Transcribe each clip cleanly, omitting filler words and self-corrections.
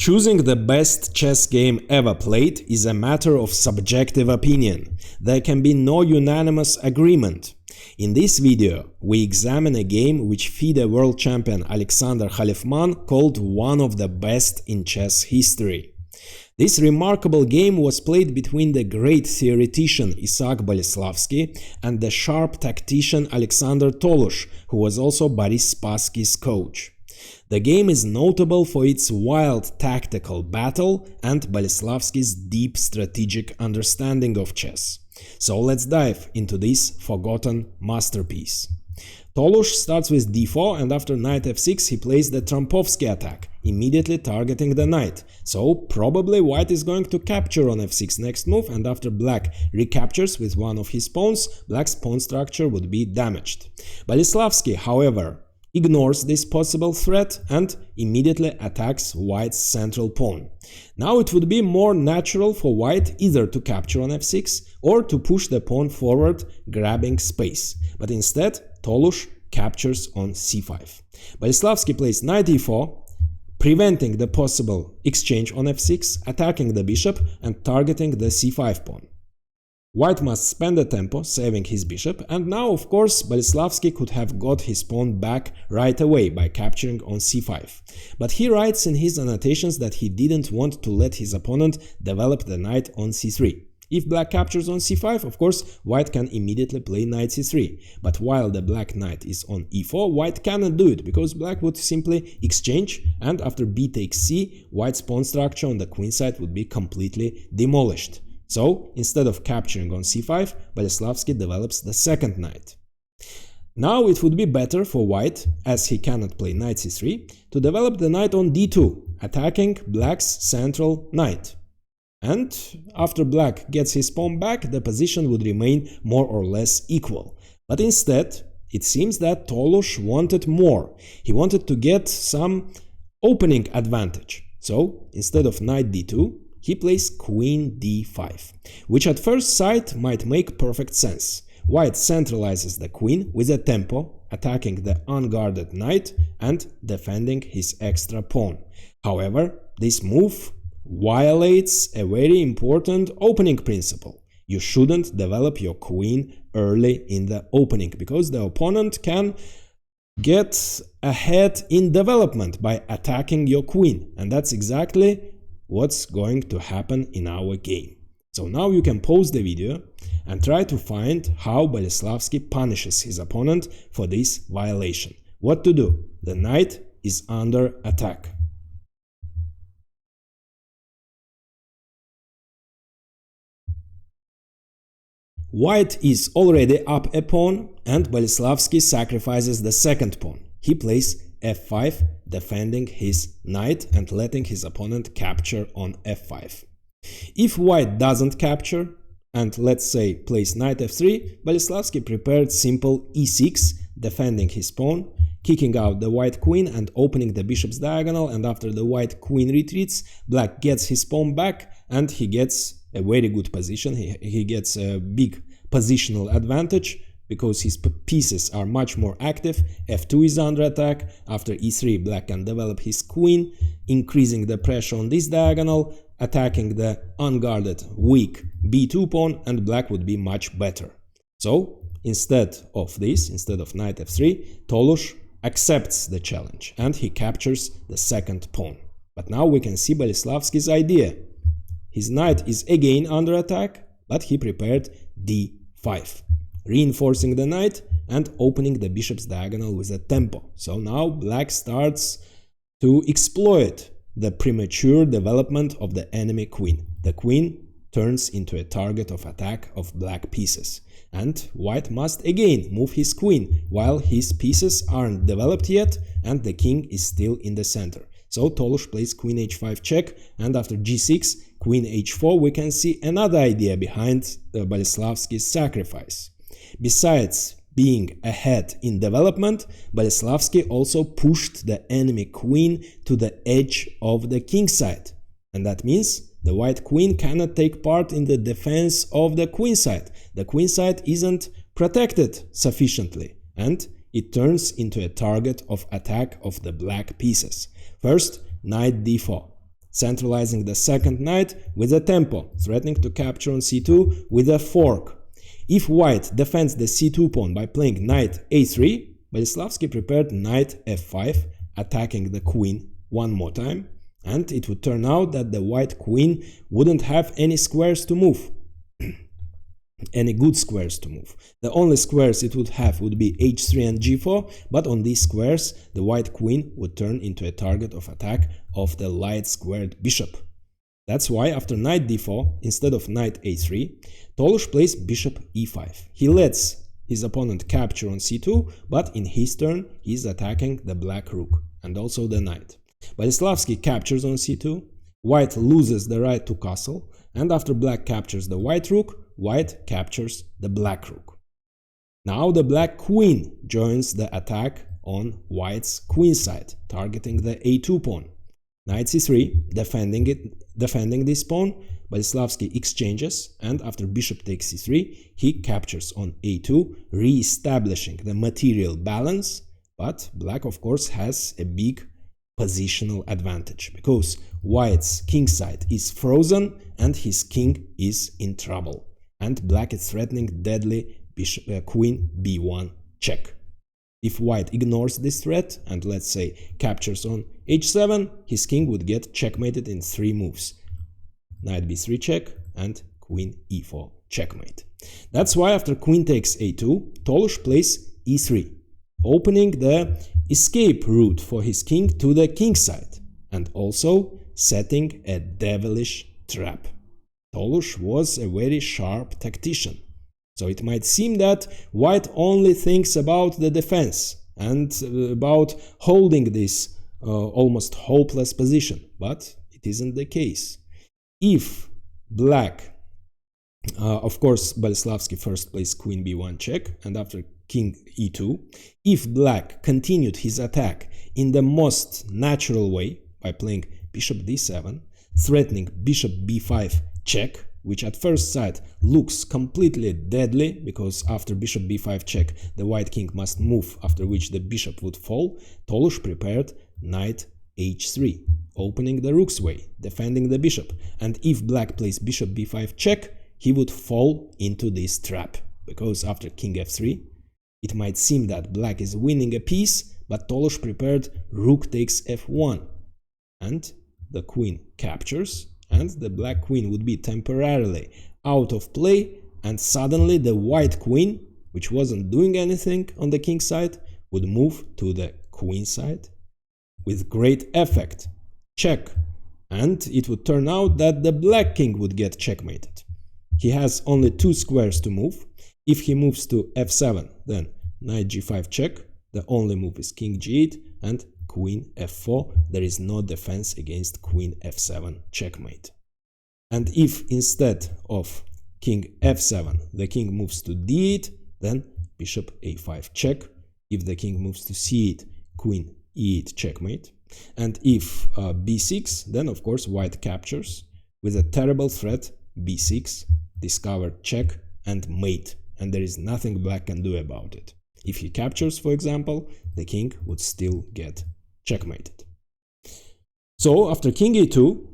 Choosing the best chess game ever played is a matter of subjective opinion. There can be no unanimous agreement. In this video, we examine a game which FIDE world champion Alexander Khalifman called one of the best in chess history. This remarkable game was played between the great theoretician Isaac Boleslavsky and the sharp tactician Alexander Tolush, who was also Boris Spassky's coach. The game is notable for its wild tactical battle and Boleslavsky's deep strategic understanding of chess. So let's dive into this forgotten masterpiece. Tolush starts with d4 and after knight f6 he plays the Trompovsky attack, immediately targeting the knight. So probably white is going to capture on f6 next move, and after black recaptures with one of his pawns, black's pawn structure would be damaged. Boleslavsky, however, ignores this possible threat and immediately attacks white's central pawn. Now it would be more natural for white either to capture on f6 or to push the pawn forward, grabbing space. But instead, Tolush captures on c5. Boleslavsky plays knight e4, preventing the possible exchange on f6, attacking the bishop and targeting the c5 pawn. White must spend a tempo, saving his bishop, and now of course Boleslavsky could have got his pawn back right away by capturing on c5. But he writes in his annotations that he didn't want to let his opponent develop the knight on c3. If black captures on c5, of course, white can immediately play knight c3. But while the black knight is on e4, white cannot do it, because black would simply exchange, and after b takes c, white's pawn structure on the queen side would be completely demolished. So, instead of capturing on c5, Boleslavsky develops the second knight. Now it would be better for white, as he cannot play knight c3, to develop the knight on d2, attacking black's central knight. And after black gets his pawn back, the position would remain more or less equal. But instead, it seems that Tolush wanted more. He wanted to get some opening advantage. So, instead of knight d2, he plays queen d5, which at first sight might make perfect sense. White centralizes the queen with a tempo, attacking the unguarded knight and defending his extra pawn. However, this move violates a very important opening principle. You shouldn't develop your queen early in the opening, because the opponent can get ahead in development by attacking your queen, and that's exactly what's going to happen in our game. So now you can pause the video and try to find how Boleslavsky punishes his opponent for this violation. What to do? The knight is under attack. White is already up a pawn and Boleslavsky sacrifices the second pawn. He plays f5, defending his knight and letting his opponent capture on f5. If white doesn't capture and, let's say, plays knight f3, Boleslavsky prepared simple e6, defending his pawn, kicking out the white queen and opening the bishop's diagonal, and after the white queen retreats, black gets his pawn back and he gets a very good position. He gets a big positional advantage, because his pieces are much more active. f2 is under attack. After e3, black can develop his queen, increasing the pressure on this diagonal, attacking the unguarded weak b2 pawn, and black would be much better. So, instead of this, instead of knight f3, Tolush accepts the challenge and he captures the second pawn. But now we can see Boleslavsky's idea. His knight is again under attack, but he prepared d5. Reinforcing the knight and opening the bishop's diagonal with a tempo. So now black starts to exploit the premature development of the enemy queen. The queen turns into a target of attack of black pieces. And white must again move his queen, while his pieces aren't developed yet and the king is still in the center. So Tolush plays queen h5 check, and after g6, queen h4, we can see another idea behind Boleslavsky's sacrifice. Besides being ahead in development, Boleslavsky also pushed the enemy queen to the edge of the king side. And that means the white queen cannot take part in the defense of the queen side. The queen side isn't protected sufficiently, and it turns into a target of attack of the black pieces. First, knight d4. centralizing the second knight with a tempo, threatening to capture on c2 with a fork. If white defends the c2 pawn by playing knight a3, Boleslavsky prepared knight f5, attacking the queen one more time, and it would turn out that the white queen wouldn't have any squares to move. Any good squares to move. The only squares it would have would be h3 and g4, but on these squares the white queen would turn into a target of attack of the light squared bishop. That's why after knight d4, instead of knight a3, Tolush plays bishop e5. He lets his opponent capture on c2, but in his turn he is attacking the black rook and also the knight. Boleslavsky captures on c2, white loses the right to castle, and after black captures the white rook, white captures the black rook. Now the black queen joins the attack on white's queen side, targeting the a2 pawn. Knight c3, defending this pawn, Boleslavsky exchanges, and after bishop takes c3, he captures on a2, re-establishing the material balance, but black of course has a big positional advantage, because white's king side is frozen and his king is in trouble, and black is threatening deadly queen b1 check. If white ignores this threat and let's say captures on h7, his king would get checkmated in 3 moves. Knight b3 check and queen e4 checkmate. That's why after queen takes a2, Tolush plays e3, opening the escape route for his king to the king side and also setting a devilish trap. Tolush was a very sharp tactician, so it might seem that white only thinks about the defense and about holding this almost hopeless position, but it isn't the case. If black, of course Boleslavsky first plays queen b1 check and after king e2, if black continued his attack in the most natural way by playing bishop d7, threatening bishop b5 check, which at first sight looks completely deadly, because after bishop b5 check the white king must move, after which the bishop would fall, Tolush prepared knight h3, opening the rook's way, defending the bishop, and if black plays bishop b5 check, he would fall into this trap, because after king f3, it might seem that black is winning a piece, but Tolush prepared rook takes f1, and the queen captures, and the black queen would be temporarily out of play, and suddenly the white queen, which wasn't doing anything on the king side, would move to the queen side with great effect, check, and it would turn out that the black king would get checkmated. He has only 2 squares to move. If he moves to f7, then knight g5 check, the only move is king g8 and queen f4, there is no defense against queen f7 checkmate. And if instead of king f7 the king moves to d8, then bishop a5 check. If the king moves to c8, queen e8 checkmate. And if b6, then of course white captures with a terrible threat b6, discovered check and mate, and there is nothing black can do about it. If he captures, for example, the king would still get checkmated. So after king e2,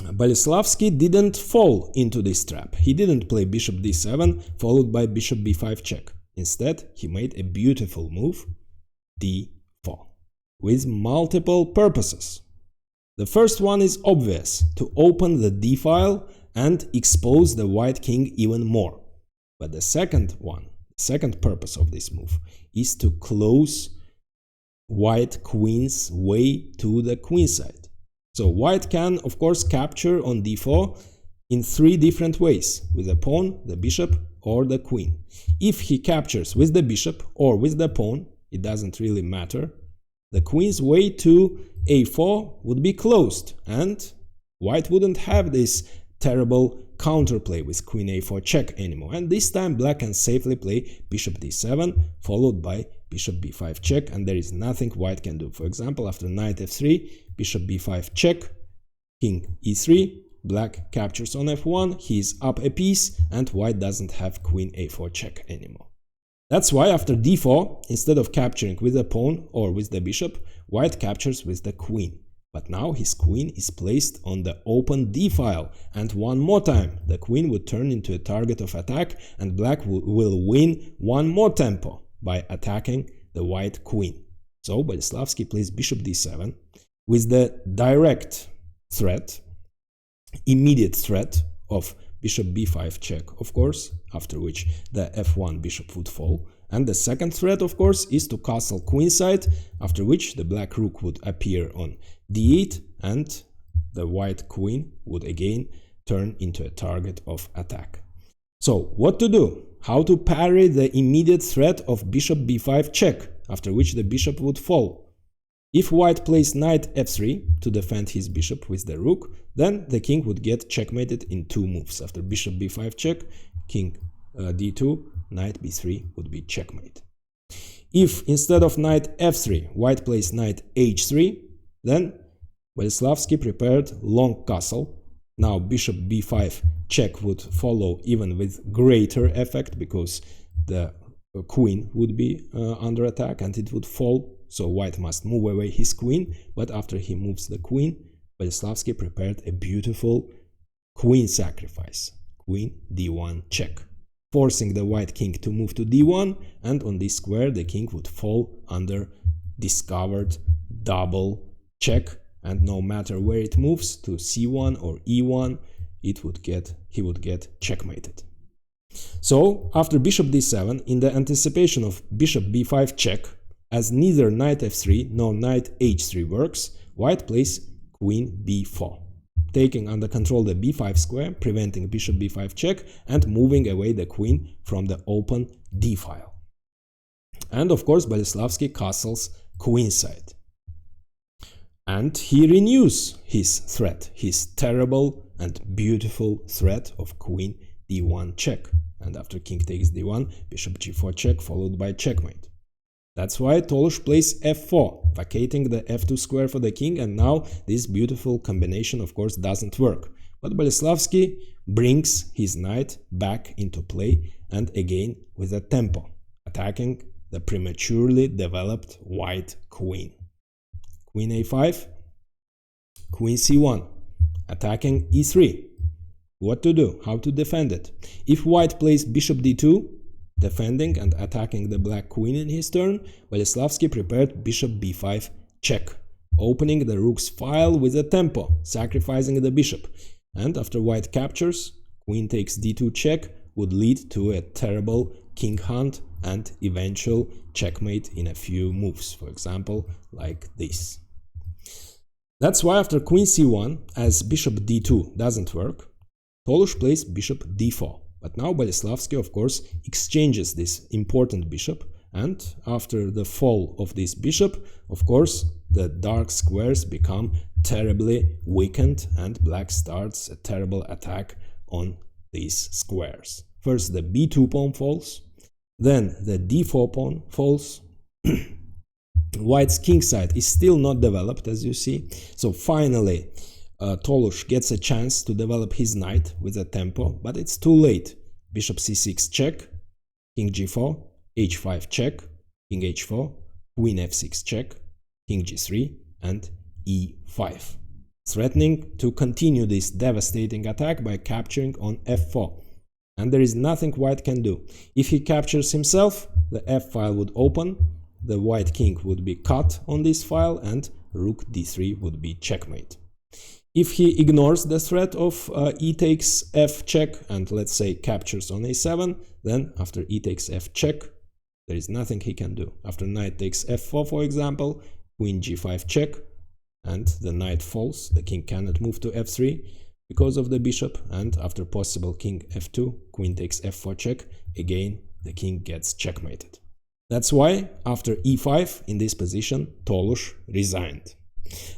Boleslavsky didn't fall into this trap. He didn't play bishop d7 followed by bishop b5 check. Instead, he made a beautiful move, d4, with multiple purposes. The first one is obvious, to open the d file and expose the white king even more. But the second purpose of this move is to close white queen's way to the queen side. So white can, of course, capture on d4 in 3 different ways, with the pawn, the bishop, or the queen. If he captures with the bishop or with the pawn, it doesn't really matter. The queen's way to a4 would be closed, and white wouldn't have this terrible counterplay with queen a4 check anymore. And this time black can safely play bishop d7 followed by bishop b5 check, and there is nothing white can do. For example, after knight f3, bishop b5 check, king e3, black captures on f1, he is up a piece, and white doesn't have queen a4 check anymore. That's why after d4, instead of capturing with the pawn or with the bishop, white captures with the queen. But now his queen is placed on the open d-file, and one more time the queen would turn into a target of attack, and black will win one more tempo by attacking the white queen. So Boleslavsky plays bishop d7 with the direct threat, immediate threat of bishop b5 check, of course, after which the f1 bishop would fall. And the second threat, of course, is to castle queenside, after which the black rook would appear on d8 and the white queen would again turn into a target of attack. So what to do? How to parry the immediate threat of bishop b5 check, after which the bishop would fall? If white plays knight f3 to defend his bishop with the rook, then the king would get checkmated in two moves. After bishop b5 check, king d2, knight b3 would be checkmate. If instead of knight f3, white plays knight h3, then Boleslavsky prepared long castle. Now bishop b5 check would follow even with greater effect, because the queen would be under attack and it would fall. So white must move away his queen, but after he moves the queen, Boleslavsky prepared a beautiful queen sacrifice, queen d1 check, forcing the white king to move to d1, and on this square the king would fall under discovered double check, and no matter where it moves to c1 or e1, he would get checkmated. So after bishop d7, in the anticipation of bishop b5 check, as neither knight f3 nor knight h3 works, white plays queen b4, taking under control the b5 square, preventing bishop b5 check and moving away the queen from the open d-file. And of course Boleslavsky castles queenside. And he renews his threat, his terrible and beautiful threat of queen d1 check. And after king takes d1, bishop g4 check, followed by checkmate. That's why Tolush plays f4, vacating the f2 square for the king, and now this beautiful combination of course doesn't work. But Boleslavsky brings his knight back into play, and again with a tempo, attacking the prematurely developed white queen. Queen a5, queen c1, attacking e3. What to do? How to defend it? If white plays bishop d2, defending and attacking the black queen in his turn, Boleslavsky prepared bishop b5 check, opening the rook's file with a tempo, sacrificing the bishop. And after white captures, queen takes d2 check would lead to a terrible king hunt and eventual checkmate in a few moves, for example, like this. That's why after queen c1, as bishop d2 doesn't work, Tolush plays bishop d4. But now Boleslavsky, of course, exchanges this important bishop, and after the fall of this bishop, of course, the dark squares become terribly weakened and black starts a terrible attack on these squares. First the b2 pawn falls, then the d4 pawn falls. White's kingside is still not developed, as you see, so finally Tolush gets a chance to develop his knight with a tempo, but it's too late. Bishop c6 check, king g4, h5 check, king h4, queen f6 check, king g3 and e5, threatening to continue this devastating attack by capturing on f4. And there is nothing white can do. If he captures himself, the f file would open, the white king would be cut on this file, and rook d3 would be checkmate. If he ignores the threat of e takes f check and let's say captures on a7, then after e takes f check, there is nothing he can do. After knight takes f4, for example, queen g5 check, and the knight falls, the king cannot move to f3 because of the bishop, and after possible king f2, queen takes f4 check, again the king gets checkmated. That's why after e5, in this position, Tolush resigned.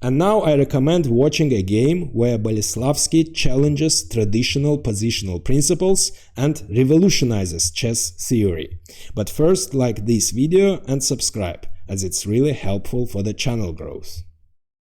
And now I recommend watching a game where Boleslavsky challenges traditional positional principles and revolutionizes chess theory. But first, like this video and subscribe, as it's really helpful for the channel growth.